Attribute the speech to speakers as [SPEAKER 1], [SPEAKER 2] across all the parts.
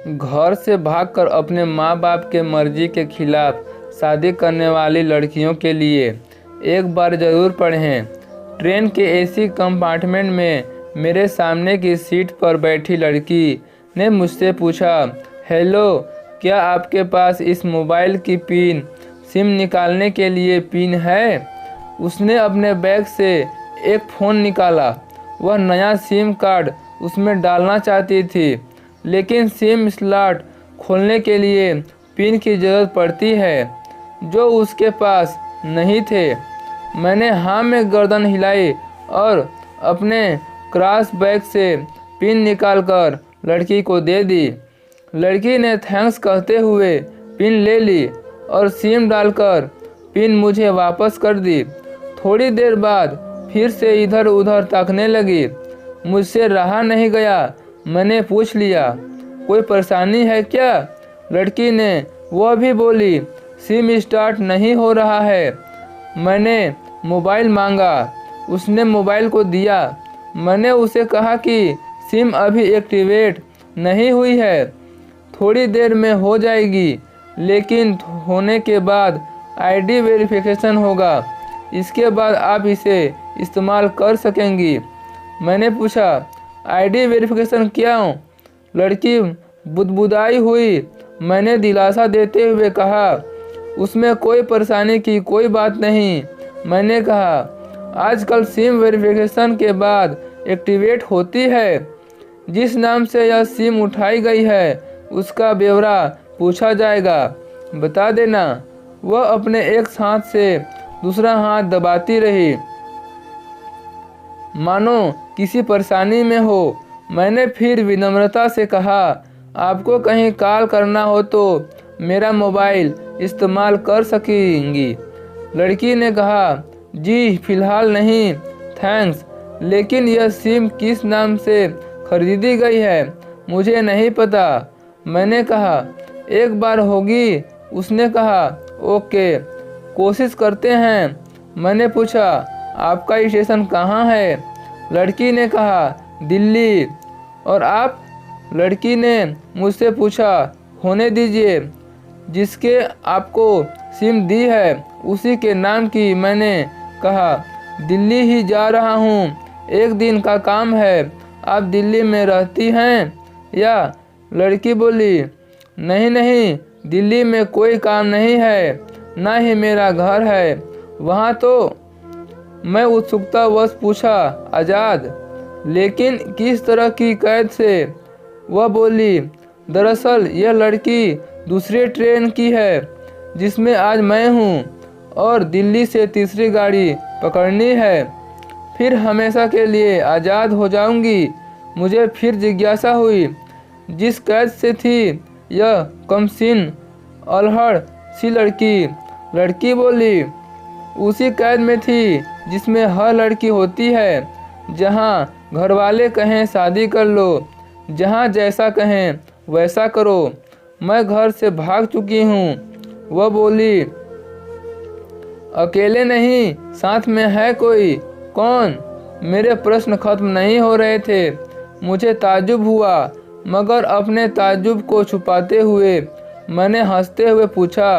[SPEAKER 1] घर से भागकर अपने माँ बाप के मर्जी के खिलाफ शादी करने वाली लड़कियों के लिए एक बार ज़रूर पढ़ें। ट्रेन के एसी कंपार्टमेंट में मेरे सामने की सीट पर बैठी लड़की ने मुझसे पूछा, हेलो, क्या आपके पास इस मोबाइल की पिन सिम निकालने के लिए पिन है? उसने अपने बैग से एक फ़ोन निकाला। वह नया सिम कार्ड उसमें डालना चाहती थी, लेकिन सिम स्लॉट खोलने के लिए पिन की ज़रूरत पड़ती है, जो उसके पास नहीं थे। मैंने हाँ में गर्दन हिलाई और अपने क्रॉस बैग से पिन निकालकर लड़की को दे दी। लड़की ने थैंक्स कहते हुए पिन ले ली और सिम डालकर पिन मुझे वापस कर दी। थोड़ी देर बाद फिर से इधर उधर ताकने लगी। मुझसे रहा नहीं गया, मैंने पूछ लिया, कोई परेशानी है क्या? लड़की ने वह भी बोली, सिम स्टार्ट नहीं हो रहा है। मैंने मोबाइल मांगा, उसने मोबाइल को दिया। मैंने उसे कहा कि सिम अभी एक्टिवेट नहीं हुई है, थोड़ी देर में हो जाएगी, लेकिन होने के बाद आईडी वेरिफिकेशन होगा, इसके बाद आप इसे इस्तेमाल कर सकेंगी। मैंने पूछा, आईडी वेरिफिकेशन क्यों? लड़की बुदबुदाई हुई। मैंने दिलासा देते हुए कहा, उसमें कोई परेशानी की कोई बात नहीं। मैंने कहा, आजकल सिम वेरिफिकेशन के बाद एक्टिवेट होती है। जिस नाम से यह सिम उठाई गई है उसका ब्यौरा पूछा जाएगा, बता देना। वह अपने एक हाथ से दूसरा हाथ दबाती रही, मानो किसी परेशानी में हो। मैंने फिर विनम्रता से कहा, आपको कहीं कॉल करना हो तो मेरा मोबाइल इस्तेमाल कर सकेंगी। लड़की ने कहा, जी फिलहाल नहीं, थैंक्स, लेकिन यह सिम किस नाम से खरीदी गई है मुझे नहीं पता। मैंने कहा, एक बार होगी। उसने कहा, ओके, कोशिश करते हैं। मैंने पूछा, आपका स्टेशन कहाँ है? लड़की ने कहा, दिल्ली। और आप? लड़की ने मुझसे पूछा। होने दीजिए, जिसके आपको सिम दी है उसी के नाम की। मैंने कहा, दिल्ली ही जा रहा हूँ, एक दिन का काम है। आप दिल्ली में रहती हैं या? लड़की बोली, नहीं नहीं, दिल्ली में कोई काम नहीं है, ना ही मेरा घर है वहाँ तो। मैं उत्सुकतावश पूछा, आज़ाद? लेकिन किस तरह की कैद से? वह बोली, दरअसल यह लड़की दूसरी ट्रेन की है जिसमें आज मैं हूँ, और दिल्ली से तीसरी गाड़ी पकड़नी है, फिर हमेशा के लिए आज़ाद हो जाऊंगी। मुझे फिर जिज्ञासा हुई, जिस कैद से थी यह कमसीन अल्हड़ सी लड़की? लड़की बोली, उसी कैद में थी जिसमें हर लड़की होती है, जहाँ घरवाले कहें शादी कर लो, जहाँ जैसा कहें वैसा करो। मैं घर से भाग चुकी हूँ। वह बोली, अकेले नहीं, साथ में है कोई? कौन? मेरे प्रश्न खत्म नहीं हो रहे थे। मुझे ताज्जुब हुआ, मगर अपने ताज्जुब को छुपाते हुए मैंने हंसते हुए पूछा,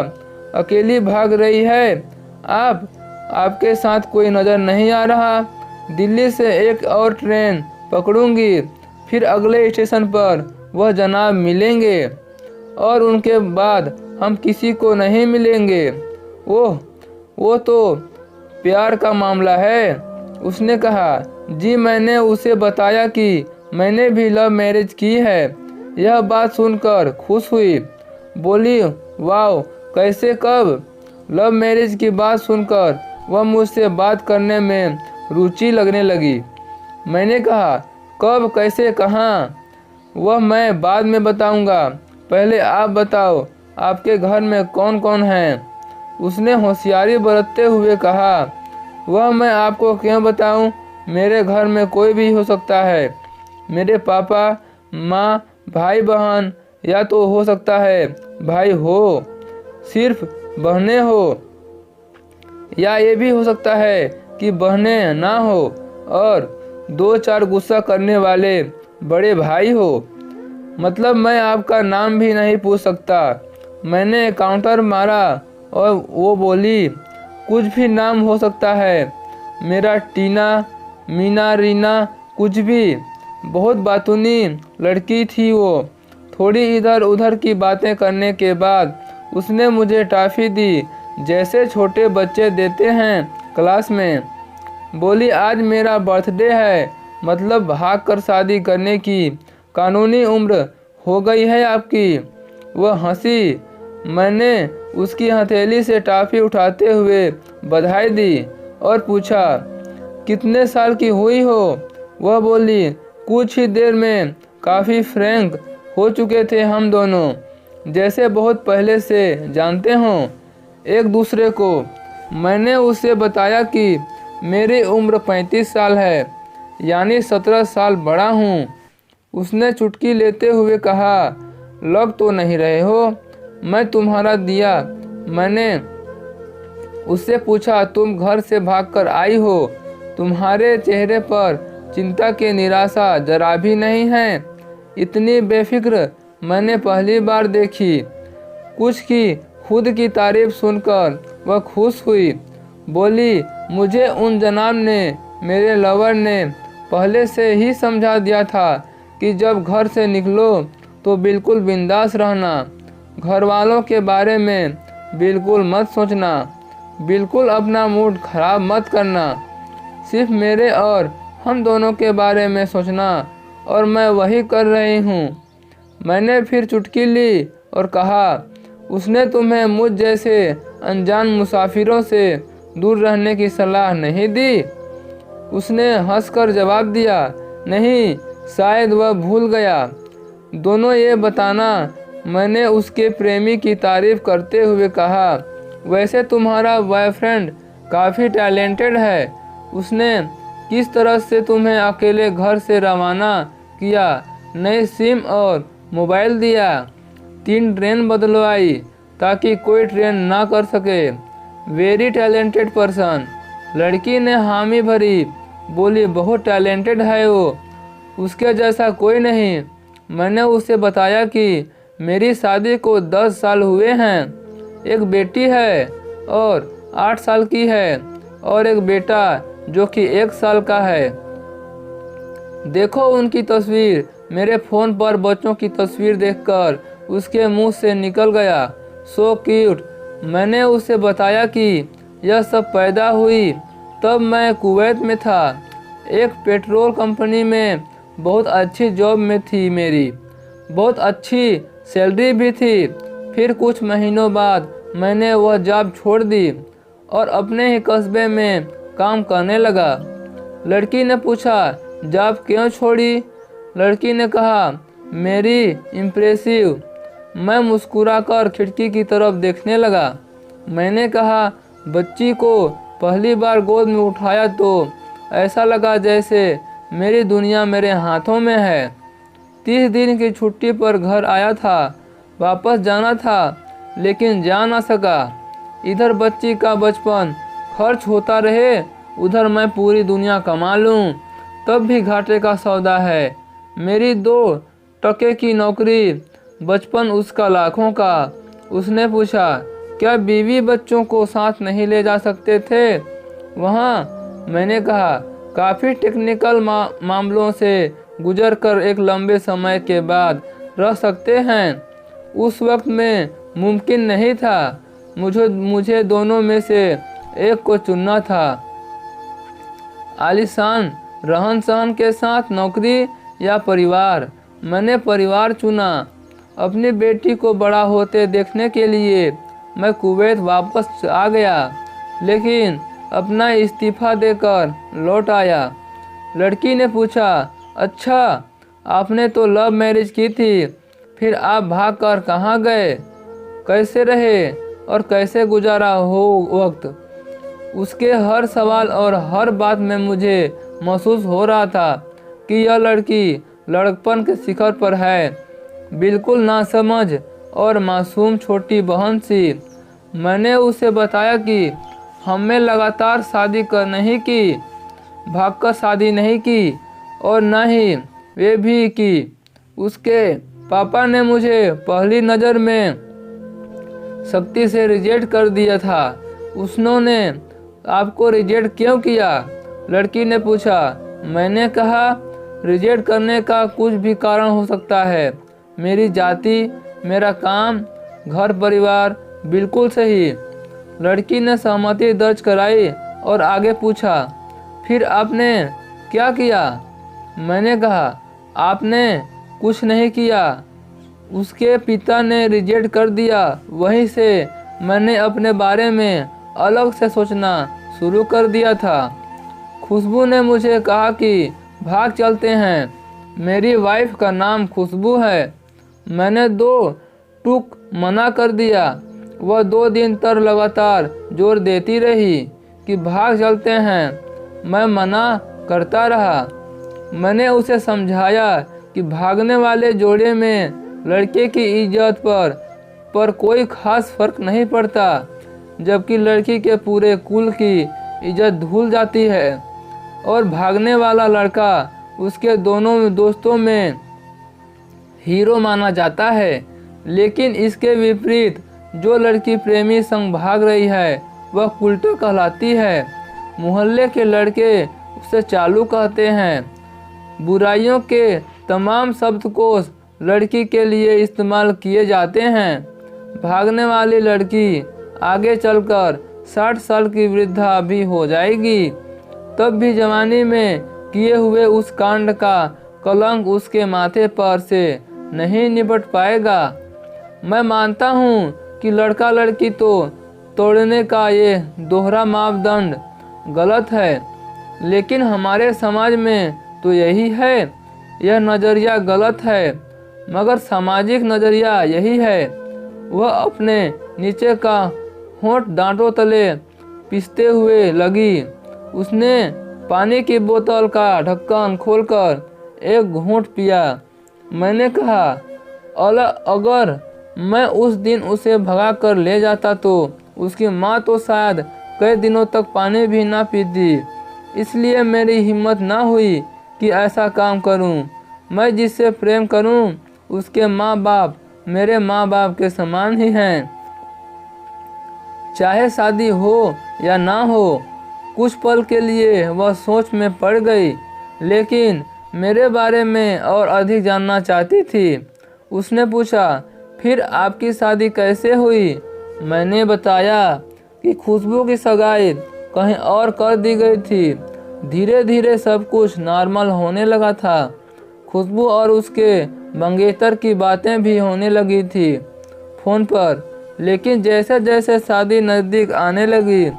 [SPEAKER 1] अकेली भाग रही है आप? आपके साथ कोई नज़र नहीं आ रहा? दिल्ली से एक और ट्रेन पकड़ूंगी, फिर अगले स्टेशन पर वह जनाब मिलेंगे, और उनके बाद हम किसी को नहीं मिलेंगे। वो तो प्यार का मामला है। उसने कहा, जी मैंने उसे बताया कि मैंने भी लव मैरिज की है। यह बात सुनकर खुश हुई, बोली, वाह, कैसे, कब? लव मैरिज की बात सुनकर वह मुझसे बात करने में रुचि लगने लगी। मैंने कहा, कब, कैसे, कहाँ? वह मैं बाद में बताऊंगा, पहले आप बताओ, आपके घर में कौन कौन हैं? उसने होशियारी बरतते हुए कहा, वह मैं आपको क्यों बताऊं? मेरे घर में कोई भी हो सकता है, मेरे पापा, माँ, भाई बहन, या तो हो सकता है भाई हो, सिर्फ बहनें हो, या ये भी हो सकता है कि बहनें ना हो और दो चार गुस्सा करने वाले बड़े भाई हो। मतलब मैं आपका नाम भी नहीं पूछ सकता। मैंने काउंटर मारा और वो बोली, कुछ भी नाम हो सकता है मेरा, टीना, मीना, रीना, कुछ भी। बहुत बातूनी लड़की थी वो। थोड़ी इधर उधर की बातें करने के बाद उसने मुझे टॉफ़ी दी, जैसे छोटे बच्चे देते हैं क्लास में। बोली, आज मेरा बर्थडे है, मतलब भाग कर शादी करने की कानूनी उम्र हो गई है आपकी। वह हंसी। मैंने उसकी हथेली से टॉफ़ी उठाते हुए बधाई दी और पूछा, कितने साल की हुई हो? वह बोली, कुछ ही देर में। काफ़ी फ्रैंक हो चुके थे हम दोनों, जैसे बहुत पहले से जानते हों एक दूसरे को। मैंने उसे बताया कि मेरी उम्र 35 साल है, यानी 17 साल बड़ा हूँ। उसने चुटकी लेते हुए कहा, लग तो नहीं रहे हो, मैं तुम्हारा दिया। मैंने उससे पूछा, तुम घर से भागकर आई हो? तुम्हारे चेहरे पर चिंता की निराशा जरा भी नहीं है। इतनी बेफिक्र मैंने पहली बार देखी। कुछ की खुद की तारीफ सुनकर वह खुश हुई। बोली, मुझे उन जनाब ने, मेरे लवर ने पहले से ही समझा दिया था कि जब घर से निकलो तो बिल्कुल बिंदास रहना। घर वालों के बारे में बिल्कुल मत सोचना, बिल्कुल अपना मूड खराब मत करना, सिर्फ मेरे और हम दोनों के बारे में सोचना, और मैं वही कर रही हूँ। मैंने फिर चुटकी ली और कहा, उसने तुम्हें मुझ जैसे अनजान मुसाफिरों से दूर रहने की सलाह नहीं दी? उसने हंसकर जवाब दिया, नहीं, शायद वह भूल गया। दोनों ये बताना। मैंने उसके प्रेमी की तारीफ करते हुए कहा, वैसे तुम्हारा बॉयफ्रेंड काफ़ी टैलेंटेड है। उसने किस तरह से तुम्हें अकेले घर से रवाना किया, नई सिम और मोबाइल दिया, 3 ट्रेन बदलवाई ताकि कोई ट्रेन ना कर सके। Very talented person. लड़की ने हामी भरी, बोली, बहुत टैलेंटेड है वो, उसके जैसा कोई नहीं। मैंने उसे बताया कि मेरी शादी को 10 साल हुए हैं, एक बेटी है और 8 साल की है, और एक बेटा जो कि 1 साल का है। देखो उनकी तस्वीर। मेरे फ़ोन पर बच्चों की तस्वीर देखकर उसके मुंह से निकल गया, सो क्यूट। मैंने उसे बताया कि यह सब पैदा हुई तब मैं कुवैत में था, एक पेट्रोल कंपनी में बहुत अच्छी जॉब में थी मेरी, बहुत अच्छी सैलरी भी थी। फिर कुछ महीनों बाद मैंने वह जॉब छोड़ दी और अपने ही कस्बे में काम करने लगा। लड़की ने पूछा, जॉब क्यों छोड़ी? लड़की ने कहा, मेरी इम्प्रेसिव। मैं मुस्कुराकर खिड़की की तरफ देखने लगा। मैंने कहा, बच्ची को पहली बार गोद में उठाया तो ऐसा लगा जैसे मेरी दुनिया मेरे हाथों में है। 30 दिन की छुट्टी पर घर आया था, वापस जाना था लेकिन जा ना सका। इधर बच्ची का बचपन खर्च होता रहे, उधर मैं पूरी दुनिया कमा लूं, तब भी घाटे का सौदा है। मेरी 2 टके की नौकरी, बचपन उसका लाखों का। उसने पूछा, क्या बीवी बच्चों को साथ नहीं ले जा सकते थे वहाँ? मैंने कहा, काफ़ी टेक्निकल मामलों से गुजरकर एक लंबे समय के बाद रह सकते हैं। उस वक्त में मुमकिन नहीं था। मुझे दोनों में से एक को चुनना था, आलीशान रहन सहन के साथ नौकरी या परिवार। मैंने परिवार चुना। अपनी बेटी को बड़ा होते देखने के लिए मैं कुवैत वापस आ गया, लेकिन अपना इस्तीफ़ा देकर लौट आया। लड़की ने पूछा, अच्छा, आपने तो लव मैरिज की थी, फिर आप भागकर कहाँ गए? कैसे रहे और कैसे गुजारा हो वक्त? उसके हर सवाल और हर बात में मुझे महसूस हो रहा था कि यह लड़की लड़कपन के शिखर पर है, बिल्कुल नासमझ और मासूम छोटी बहन सी। मैंने उसे बताया कि हमने लगातार शादी नहीं की, भागकर शादी नहीं की, और न ही वे भी की। उसके पापा ने मुझे पहली नज़र में सख्ती से रिजेक्ट कर दिया था। उन्होंने आपको रिजेक्ट क्यों किया? लड़की ने पूछा। मैंने कहा, रिजेक्ट करने का कुछ भी कारण हो सकता है। मेरी जाति, मेरा काम, घर परिवार। बिल्कुल सही। लड़की ने सहमति दर्ज कराई और आगे पूछा, फिर आपने क्या किया? मैंने कहा, आपने कुछ नहीं किया। उसके पिता ने रिजेक्ट कर दिया। वहीं से मैंने अपने बारे में अलग से सोचना शुरू कर दिया था। खुशबू ने मुझे कहा कि भाग चलते हैं। मेरी वाइफ का नाम खुशबू है। मैंने 2 टूक मना कर दिया। वह 2 दिन तक लगातार जोर देती रही कि भाग चलते हैं। मैं मना करता रहा। मैंने उसे समझाया कि भागने वाले जोड़े में लड़के की इज्जत पर कोई खास फर्क नहीं पड़ता, जबकि लड़की के पूरे कुल की इज्जत धुल जाती है और भागने वाला लड़का उसके दोनों दोस्तों में हीरो माना जाता है। लेकिन इसके विपरीत जो लड़की प्रेमी संग भाग रही है वह कुल्टो कहलाती है। मोहल्ले के लड़के उसे चालू कहते हैं। बुराइयों के तमाम शब्दकोश लड़की के लिए इस्तेमाल किए जाते हैं। भागने वाली लड़की आगे चलकर 60 साल की वृद्धा भी हो जाएगी, तब भी जवानी में किए हुए उस कांड का कलंक उसके माथे पर से नहीं निपट पाएगा। मैं मानता हूँ कि लड़का लड़की तो तोड़ने का ये दोहरा मापदंड गलत है, लेकिन हमारे समाज में तो यही है। यह नज़रिया गलत है, मगर सामाजिक नज़रिया यही है। वह अपने नीचे का होंठ दांतों तले पीसते हुए लगी। उसने पानी की बोतल का ढक्कन खोलकर एक घूंट पिया। मैंने कहा, अगर मैं उस दिन उसे भगा कर ले जाता तो उसकी माँ तो शायद कई दिनों तक पानी भी ना पीती। इसलिए मेरी हिम्मत ना हुई कि ऐसा काम करूं। मैं जिससे प्रेम करूं उसके माँ बाप मेरे माँ बाप के समान ही हैं, चाहे शादी हो या ना हो। कुछ पल के लिए वह सोच में पड़ गई, लेकिन मेरे बारे में और अधिक जानना चाहती थी। उसने पूछा, फिर आपकी शादी कैसे हुई? मैंने बताया कि खुशबू की सगाई कहीं और कर दी गई थी। धीरे धीरे सब कुछ नॉर्मल होने लगा था। खुशबू और उसके मंगेतर की बातें भी होने लगी थी फ़ोन पर। लेकिन जैसे जैसे शादी नज़दीक आने लगी,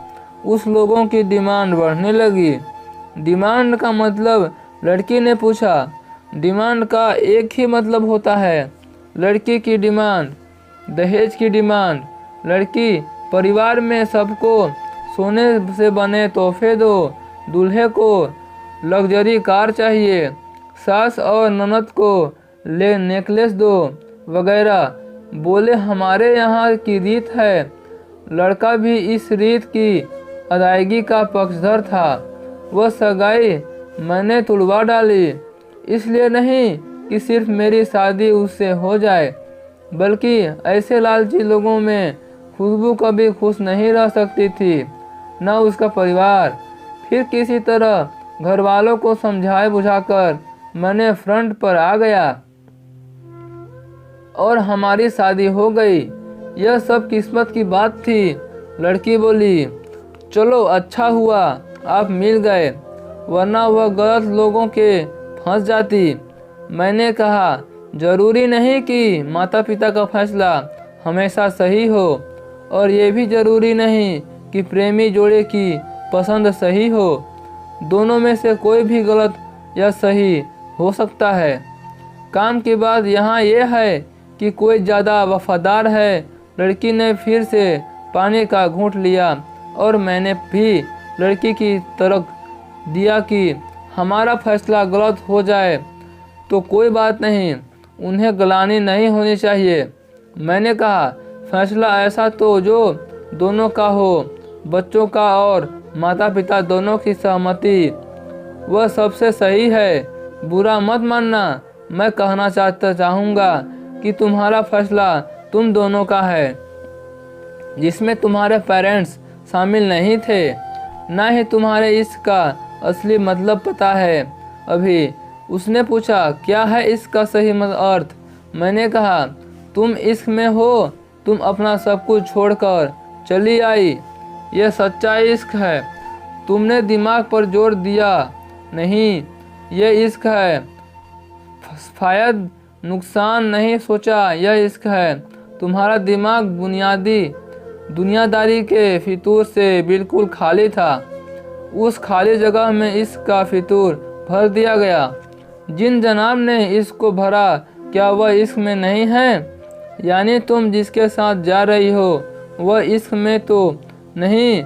[SPEAKER 1] उस लोगों की डिमांड बढ़ने लगी। डिमांड का मतलब? लड़की ने पूछा। डिमांड का एक ही मतलब होता है, लड़की की डिमांड, दहेज की डिमांड। लड़की परिवार में सबको सोने से बने तोहफे दो, दूल्हे को लग्जरी कार चाहिए, सास और ननद को ले नेकलेस दो वगैरह। बोले, हमारे यहाँ की रीत है। लड़का भी इस रीत की अदायगी का पक्षधर था। वह सगाई मैंने तुड़वा डाली, इसलिए नहीं कि सिर्फ मेरी शादी उससे हो जाए, बल्कि ऐसे लालची लोगों में खुशबू कभी खुश नहीं रह सकती थी, न उसका परिवार। फिर किसी तरह घर वालों को समझाए बुझाकर मैंने फ्रंट पर आ गया और हमारी शादी हो गई। यह सब किस्मत की बात थी। लड़की बोली, चलो अच्छा हुआ आप मिल गए, वरना वह गलत लोगों के फंस जाती। मैंने कहा, जरूरी नहीं कि माता पिता का फैसला हमेशा सही हो, और ये भी जरूरी नहीं कि प्रेमी जोड़े की पसंद सही हो। दोनों में से कोई भी गलत या सही हो सकता है। काम की बात यहाँ यह है कि कोई ज़्यादा वफादार है। लड़की ने फिर से पानी का घूंट लिया और मैंने भी लड़की की तरफ दिया कि हमारा फैसला गलत हो जाए तो कोई बात नहीं, उन्हें गलानी नहीं होनी चाहिए। मैंने कहा, फैसला ऐसा तो जो दोनों का हो, बच्चों का और माता पिता दोनों की सहमति, वह सबसे सही है। बुरा मत मानना। मैं कहना चाहूँगा कि तुम्हारा फैसला तुम दोनों का है, जिसमें तुम्हारे पेरेंट्स शामिल नहीं थे, ना ही तुम्हारे इश्क का असली मतलब पता है अभी। उसने पूछा, क्या है इश्क का सही अर्थ? मैंने कहा, तुम इश्क में हो, तुम अपना सब कुछ छोड़कर चली आई, यह सच्चा इश्क है। तुमने दिमाग पर जोर दिया नहीं, यह इश्क है। शायद नुकसान नहीं सोचा, यह इश्क है। तुम्हारा दिमाग दुनियादारी के फितूर से बिल्कुल खाली था। उस खाली जगह में इश्क का फितूर भर दिया गया। जिन जनाब ने इश्क को भरा, क्या वह इश्क में नहीं है? यानी तुम जिसके साथ जा रही हो वह इश्क में तो नहीं,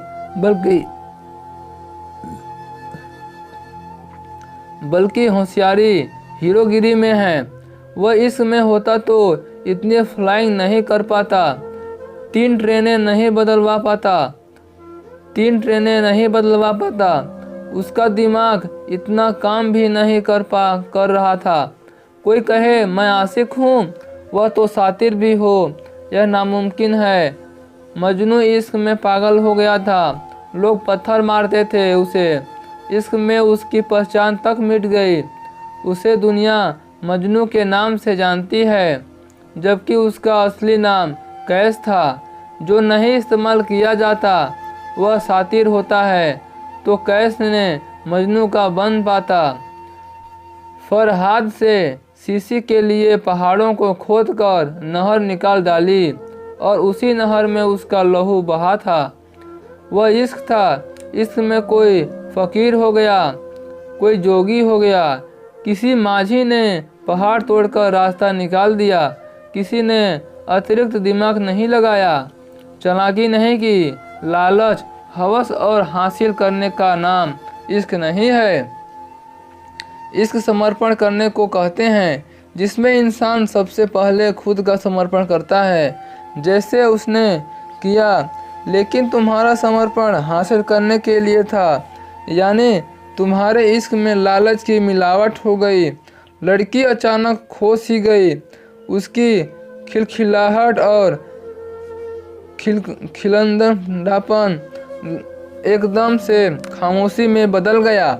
[SPEAKER 1] बल्कि होशियारी, हीरोगिरी में है। वह इश्क में होता तो इतनी फ्लाइंग नहीं कर पाता, 3 ट्रेनें नहीं बदलवा पाता। उसका दिमाग इतना काम भी नहीं कर रहा था। कोई कहे मैं आशिक हूँ, वह तो सातिर भी हो, यह नामुमकिन है। मजनू इश्क में पागल हो गया था। लोग पत्थर मारते थे उसे। इश्क में उसकी पहचान तक मिट गई। उसे दुनिया मजनू के नाम से जानती है, जबकि उसका असली नाम कैस था। जो नहीं इस्तेमाल किया जाता वह सातिर होता है, तो कैस ने मजनू का बन पाता। फरहाद से सीसी के लिए पहाड़ों को खोदकर नहर निकाल डाली, और उसी नहर में उसका लहू बहा था। वह इश्क था। इश्क में कोई फकीर हो गया, कोई जोगी हो गया। किसी माझी ने पहाड़ तोड़कर रास्ता निकाल दिया। किसी ने अतिरिक्त दिमाग नहीं लगाया, चालाकी नहीं की। लालच, हवस और हासिल करने का नाम इश्क नहीं है। इश्क समर्पण करने को कहते हैं, जिसमें इंसान सबसे पहले खुद का समर्पण करता है, जैसे उसने किया। लेकिन तुम्हारा समर्पण हासिल करने के लिए था, यानी तुम्हारे इश्क में लालच की मिलावट हो गई। लड़की अचानक खो सी गई। उसकी खिलखिलाहट और खिलंदड़ापन एकदम से खामोशी में बदल गया।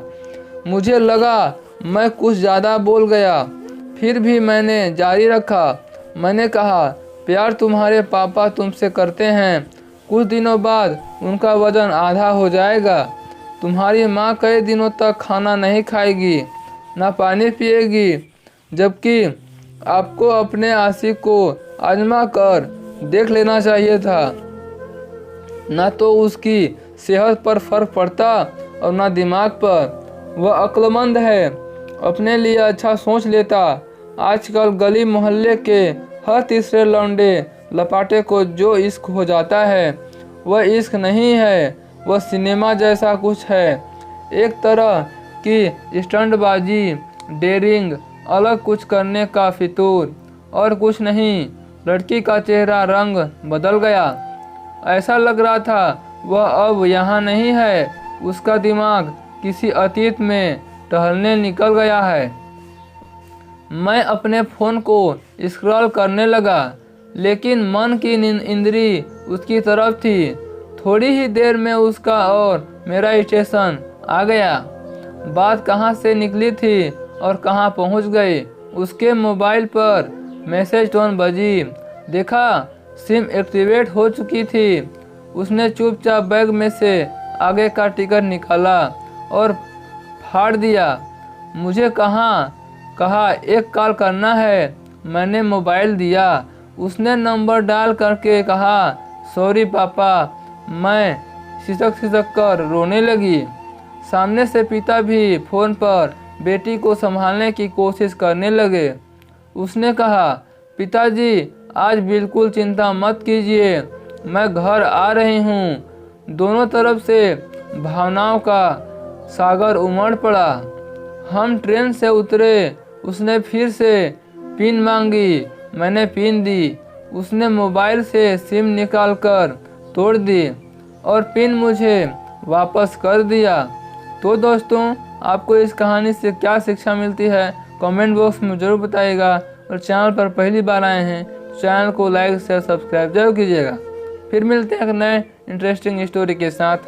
[SPEAKER 1] मुझे लगा मैं कुछ ज़्यादा बोल गया, फिर भी मैंने जारी रखा। मैंने कहा, प्यार तुम्हारे पापा तुमसे करते हैं। कुछ दिनों बाद उनका वजन आधा हो जाएगा। तुम्हारी माँ कई दिनों तक खाना नहीं खाएगी, ना पानी पिएगी, जबकि आपको अपने आशिक को आजमा कर देख लेना चाहिए था। ना तो उसकी सेहत पर फर्क पड़ता और ना दिमाग पर। वह अक्लमंद है, अपने लिए अच्छा सोच लेता। आजकल गली मोहल्ले के हर तीसरे लौंडे लपाटे को जो इश्क हो जाता है, वह इश्क नहीं है, वह सिनेमा जैसा कुछ है। एक तरह की स्टंटबाजी, डेयरिंग, अलग कुछ करने का फितूर, और कुछ नहीं। लड़की का चेहरा रंग बदल गया। ऐसा लग रहा था वह अब यहाँ नहीं है। उसका दिमाग किसी अतीत में टहलने निकल गया है। मैं अपने फ़ोन को स्क्रॉल करने लगा, लेकिन मन की इंद्री उसकी तरफ थी। थोड़ी ही देर में उसका और मेरा स्टेशन आ गया। बात कहाँ से निकली थी और कहाँ पहुँच गई। उसके मोबाइल पर मैसेज टोन बजी। देखा, सिम एक्टिवेट हो चुकी थी। उसने चुपचाप बैग में से आगे का टिकट निकाला और फाड़ दिया। मुझे कहा एक कॉल करना है। मैंने मोबाइल दिया। उसने नंबर डाल करके कहा, सॉरी पापा। मैं सिसक कर रोने लगी। सामने से पिता भी फ़ोन पर बेटी को संभालने की कोशिश करने लगे। उसने कहा, पिताजी आज बिल्कुल चिंता मत कीजिए, मैं घर आ रही हूँ। दोनों तरफ से भावनाओं का सागर उमड़ पड़ा। हम ट्रेन से उतरे। उसने फिर से पिन मांगी। मैंने पिन दी। उसने मोबाइल से सिम निकालकर तोड़ दी और पिन मुझे वापस कर दिया। तो दोस्तों, आपको इस कहानी से क्या शिक्षा मिलती है, कमेंट बॉक्स में ज़रूर बताइएगा। और चैनल पर पहली बार आए हैं तो चैनल को लाइक शेयर सब्सक्राइब जरूर कीजिएगा। फिर मिलते हैं एक नए इंटरेस्टिंग स्टोरी के साथ।